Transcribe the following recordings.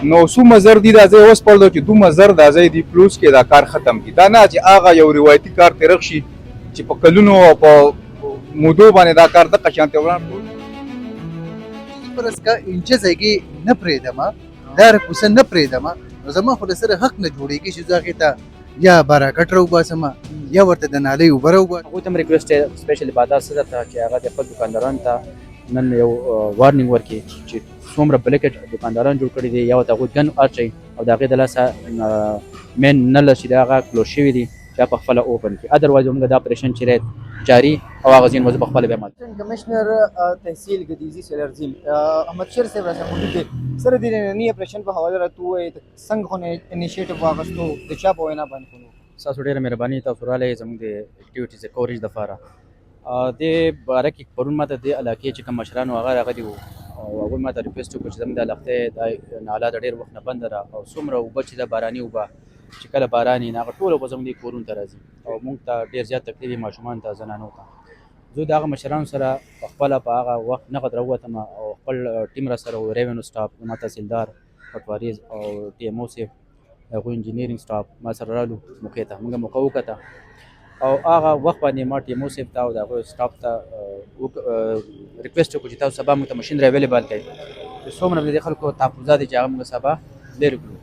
نو څومره زر دي دا ځای وسپړدو چې دومره زر دا ځای دي پلوس کې دا کار ختم کړي. دا نه چې هغه یو روایتي کار ترغ شي چې په کلونو او په مودو باندې دا کار دغه شانتې وړاندې پر اسکا انچه ځایږي نه پرېږدم دا کوڅه نه پرېږدم نو زما خو له سره حق نه جوړېږي چې زه هغې ته یا باراکټ راوباسم یا ورته د نالۍ اوبه راوباسم. هغوی ته هم ریکویسټ دی سپیشلي بادار صدر ته چې هغه د خپل دکاندارانو ته نن یو وارنینګ ورکړي چې څومره بلیکټ دکانداران جوړ کړي دي یا ورته هغوی ګن اچوي او د هغې د لاسه مین نل چې دی هغه کلوز شوي دي چې هغه پخپله اوپن کړي. ادروایز همغه دا اپریشن چې دی جاري او هغه ځین وزه پخپله بیا مات. کمشنر تحصیل ګدیزي سلرزیم احمد شیر صاحب راته موجود دي. سره د ننني اپریشن په حواله راته ووایي څنګه خو انیشیټیو واخیستو د چا په وینا باندې کړو. تاسو ډېره مهرباني تاسو راغلی زموږ د اکټیویټیز د کوریج دپاره. دې باره کې پرون ماته د علاقې چې کوم مشران وو هغه راغلي وو او هغوی ماته ریکویسټ وکړو چې زموږ د علاقې دا ناله د ډېر وخت نه بنده ده او څومره اوبه چې ده باراني اوبه چې کله باران وي نو هغه ټوله اوبه زموږ دې کورونو ته راځي او موږ ته ډېر زیات تکلیف وي ماشومانو ته زنانو ته. زه د هغه مشرانو سره پخپله په هغه وخت نقد راووتم او خپل ټیم را سره و ریونیو سټاف زما تحصیلدار پټواري او ټي ام او صاحب هغوی انجینیرینګ سټاف ما سره رالو موقع ته موږ موقع وکته او هغه وخت باندې ما ټي ام او صاحب ته او د هغوی سټاف ته ریکویسټ وکړو چې تاسو سبا موږ ته مشین را اویلیبل کړئ چې څومره د دې خلکو تحفظات دي چې هغه موږ سبا لرې کړو.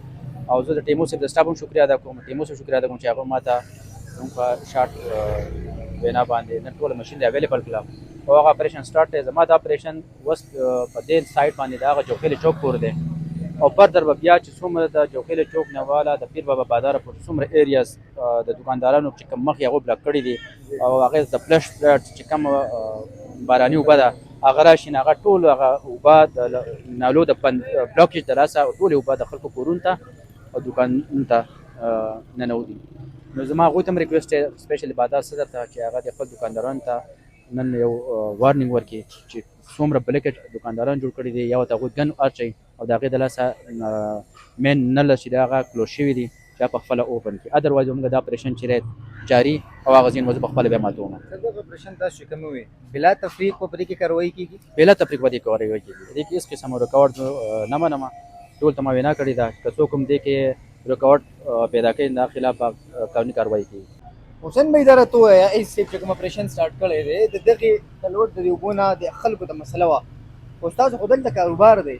او زه د ټي ام او صاحب د سټاف هم شکریا ادا کوم ټي ام او صاحب شکریا ادا کوم چې هغه ما ته زموږ په شارټ وینا باندې نن ټوله مشین را اویلیبل کړه او هغه اپریشن سټارټ دی. زما دا اپریشن اوس په دې سایټ باندې د هغه جوخیلې چوک پورې دی او فردر به بیا چې څومره د جوخیلې چوک نه واله د پیر بابا بازار پورې څومره ایریاز د دکاندارانو چې کوم مخ یې هغوی بلاک کړي دي او هغې د فلش فلډ چې کوم باراني اوبه ده هغه راشي نو هغه ټول هغه اوبه د نالو د بلاکیج د لاسه ټولې اوبه د خلکو کورونو ته او دوکانونو ته ننوځي. نو زما هغوی ته هم ریکویسټ دی سپیشلي بادار صدر ته چې هغه د خپل دکاندارانو ته نن یو وارنینګ ورکړي چې څومره بلیکټ دکانداران جوړ کړي دي یا ورته هغوی ګن اچوي او د هغې د لاسه مین نل چې دی هغه کلوز شوي دي چې هغه پخپله اوپن کړي. ادروایز همغه دا اپریشن چې دی جاري او هغه ځین وزه پخپله بیا ماتوم. دغه اپریشن تاسو چې کوم وي بلا تفریق په پرې کې کاروایی کیږي بلا تفریق به دې کاروایی کیږي. دې کې هېڅ قسم رکاوټ نه منم ټول ته ما وینا کړې ده که څوک هم دې کې رکاوټ پیدا کوي دا خلاف قانوني کاروایی کیږي. حسین بھائی دا راته ووایه ایس چې کوم اپریشن سټارټ کړی دی د دغې د لوټ د اوبو نه د خلکو د مسله وه خو ستاسو خو دلته کاروبار دی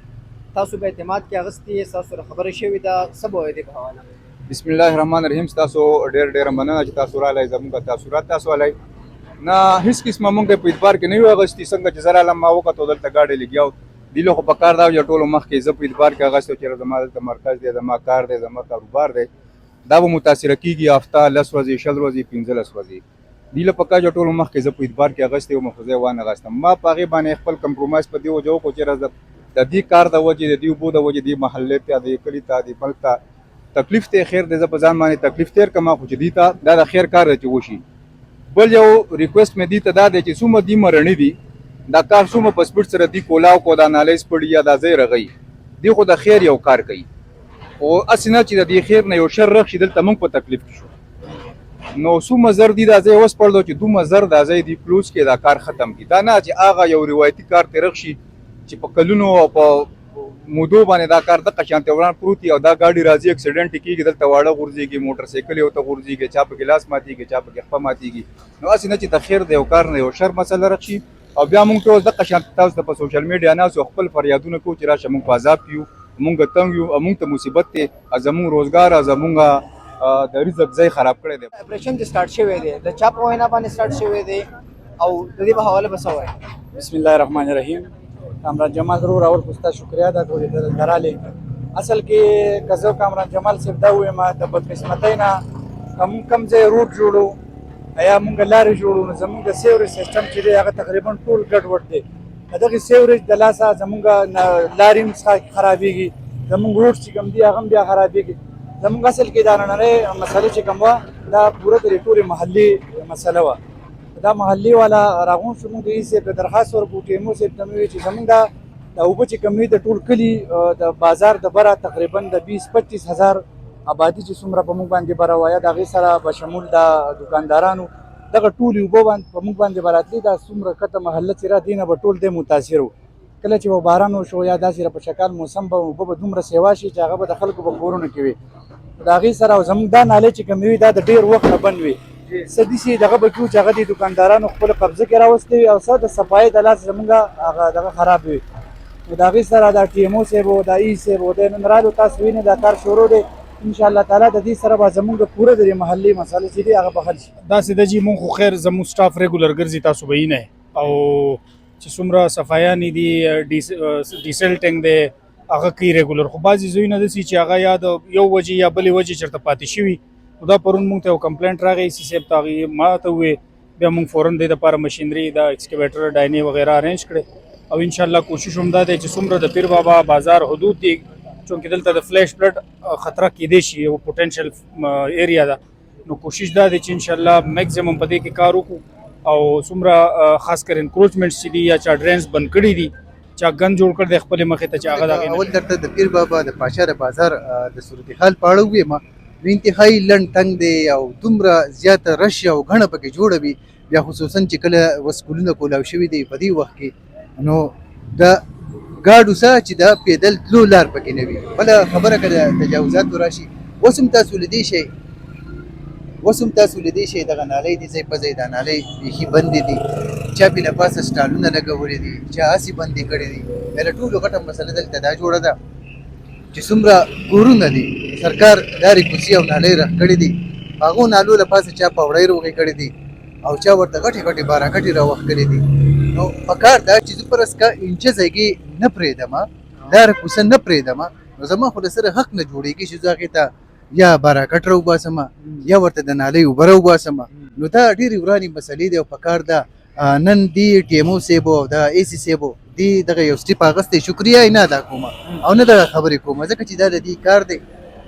تاسو به اعتماد کې اخیستې ستاسو سره خبرې شوې ده څه به وایې دې په حواله؟ بسم الله الرحمن الرحیم. تاسو ډېر مننه چې تاسو راغلی زموږ تاثرات تاسو ولی نه هیڅ قسمه موږ په اعتبار کې نه یو اخیستي څنګه چې زه رالم ما وکتو دلته ګاډۍ لګیا دي له خو په کار دا چې ټولو مخکې زه په اعتبار کې اخیستی چې زما دلته مرکز دی زما کار دی زما کاروبار دی دا به متاثره کېږي هفته 10 ورځې 20 ورځې 15 ورځې دی له په کار چې ټولو مخکې زه په اعتبار کې اخیستی وم خو زه یې وانغېستم. ما په هغې باندې خپل کمپرومایز په دې وجه وکړو چې د دې کار د وجې د دې اوبو د وجې دې محلې ته د کلي ته د ملک ته تکلیف ته خیر دی زه په ځان باندې تکلیف تېر کړم خو چې دې ته دا د خیر کار دی چې وشي. بل یو ریکویسټ مې دې ته دا دی چې څومره دې مرڼې دي دا کار څومره په سپیډ سره دې کولاو کو دا نالۍ سپړي یا دا ځای رغوي دې خو د خیر یو کار کوي خو هسې نه چې د دې خیر نه یو شر رخ شي دلته موږ په تکلیف کې شو. نو څومره زر دي دا ځای وسپړدو چې دومره زر دا ځای دې پلوس کې دا کار ختم کړي. دا نه چې هغه یو روایتي کار ترغ شي چې په کلونو او په مودو باندې دا کار دغه شانتې وړاندې پروت وي او دا ګاډي راځي اکسیډنټ کېږي دلته واړه غورځېږي موټر سایکل یې ورته غورځېږي چا پکې لاس ماتېږي چا پکې خپه ماتېږي. نو هسې نه چې د خیر د یو کار نه یو شر مسله رخ شي او بیا موږ ټول دغه شانتې تاسو ته په سوشل میډیا ناستو خپل فریادونه کوو چې راشه موږ په عذاب کې یو موږ تنګ یو موږ ته مصیبت دی زموږ روزګار زموږ د رزق ځای خراب کړی دی. اپریشن چې سټارټ شوی دی د چا په وینا باندې سټارټ شوی دی او د دې په حواله به څه وایې؟ بسم الله الرحمن الرحیم. کامران جمال ضرور اول پستا شکریا ادا کوم چې دراله اصل کې کزو کامران جمال صاحب دا وایم د بدقسمتۍ نه کم ځای روټ جوړو یا موږ لارې جوړو زموږ د سیوریج سیستم چې دی هغه تقریبا ټول ګډوډ دی. دغه سیوریج د لاسه زموږ لارې هم خرابېږي زموږ روټ چې کوم دی هغه هم بیا خرابېږي. زموږ اصل کې دا نننۍ مسله چې کوم وه دا پوره د ټولې محلي مسله وه. دا محلي والا راغون شو موږ د ای صاحب ته درخواست ورکړو ټي ام او صاحب ته مې وویل چې زموږ دا اوبه چې کوم د ټول کلي د بازار د بره تقریبا د 20-25 هزار آبادي چې څومره په موږ باندې بره وایه د هغې سره به شمول د دکاندارانو دغه ټولې اوبه په موږ باندې به راتلي دا څومره کته محله چې را دي نه به ټول دی متاثر و. کله چې باران وشو یا داسې په شکل موسم به اوبه به دومره سیوا شي چې هغه به د خلکو په کورونو کې وي د هغې سره او زموږ دا نالۍ چې کومې وي دا د ډېر وخت نه بند وي څه داسې دغه به کړو چې هغه د دوکاندارانو خپل قبضه کې راوستې وي او څه د صفایي د لاسه زموږ هغه دغه خراب وي نو د هغې سره دا ټي ایم او صاحب و دا ای صاحب و دی نن رالو تاسو وینئ دا کار شروع دی انشاءالله تعالی د دې سره به زموږ پوره د محلي مسالې چې دي هغه به حل شي داسې ده چې مونږ خو خیر زموږ سټاف ریګولر ګرځي تاسو به وینئ او چې څومره صفایانې دي ډیسل ټینک دی هغه کوي ریګولر خو بعضې ځایونه داسې چې هغه یا د یو وجې یا بلې وجې چېرته پاتې شوي نو دا پرون مونږ ته یو کمپلینټ راغی سی صاحب ته هغې ما ته وویې بیا مونږ فورن دی دپاره مشینري دا ایکسکیویټر ډاینې وغیره ارینج کړې او انشاءالله کوشش هم دا دی چې څومره د پیر بابا بازار حدود دي چونکې دلته د فلیش بلډ خطره کیدی شي یو پوټینشل ایریا ده نو کوشش دا دی چې انشاءالله میکزیمم په دې کې کار وکړو او څومره خاص کر انکروچمنټس چې دي یا چا ډرینز بند کړي دي چا ګن جوړ کړ دی خپلې مخې ته چې هغه د هغې اول درته د پیر بابا د پاشا د بازار د صورتحال په اړه ووایم نو انتهایي لنډ تنګ دی او دومره زیاته رش او غڼه پکې جوړه وي بیا خصوصا چې کله وسکولونه کولاو شوي دي په دې وخت کې نو د ګاډو سره چې دا پیدل تلو لار پکې نه وي بله خبره که د تجاوزاتو راشي اوس هم تاسو لیدی شئ دغه نالۍ دي ځای په ځای دا نالۍ بیخي بندې دي چا پې له پاسه سټالونه لګولي دي چا هسې بندې کړې دي بیا له ټولو غټه مسله دلته دا جوړه ده چې څومره کورونه دي سرکار لارې کوڅې او نالۍ رخ کړي دي هغو نالو له پاسه چا پوړۍ روغې کړي دي او چا ورته غټې غټې باراکټې راوخ کړي دي نو پکار دا چې زه پر اسکا انچه ځایګې نه پرېږدم لاره کوڅه نه پرېږدم نو زما خو له سره حق نه جوړېږي چې زه هغې ته یا باراکټ راوباسم یا ورته د نالۍ اوبه راوباسم نو دا ډېرې ورانې مسلې دي او پکار ده نن دی ټي ایم او صاحب او دا اے سی صاحب دی دغه یو سټیپ اخیستی شکریه یې نه ادا کوم او نه دغه خبرې کوم ځکه چې دا د دې کار دی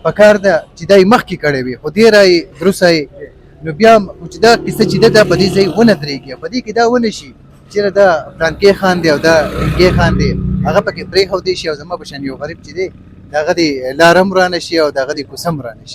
پکار ده چې دا یې مخکې کړی وي خو دې رایې دروسه یې نو بیا چې دا کیسه چې ده دا په دې ځای ونه درېږي په دې کې دا ونه شي چېرې دا پلانکې خان دی او دا ټینګې خان دی هغه پکې پرېښودی شي او زما په شان یو غریب چې دی د هغه د لاره هم رانه شي او د هغه د کوڅه هم رانه شي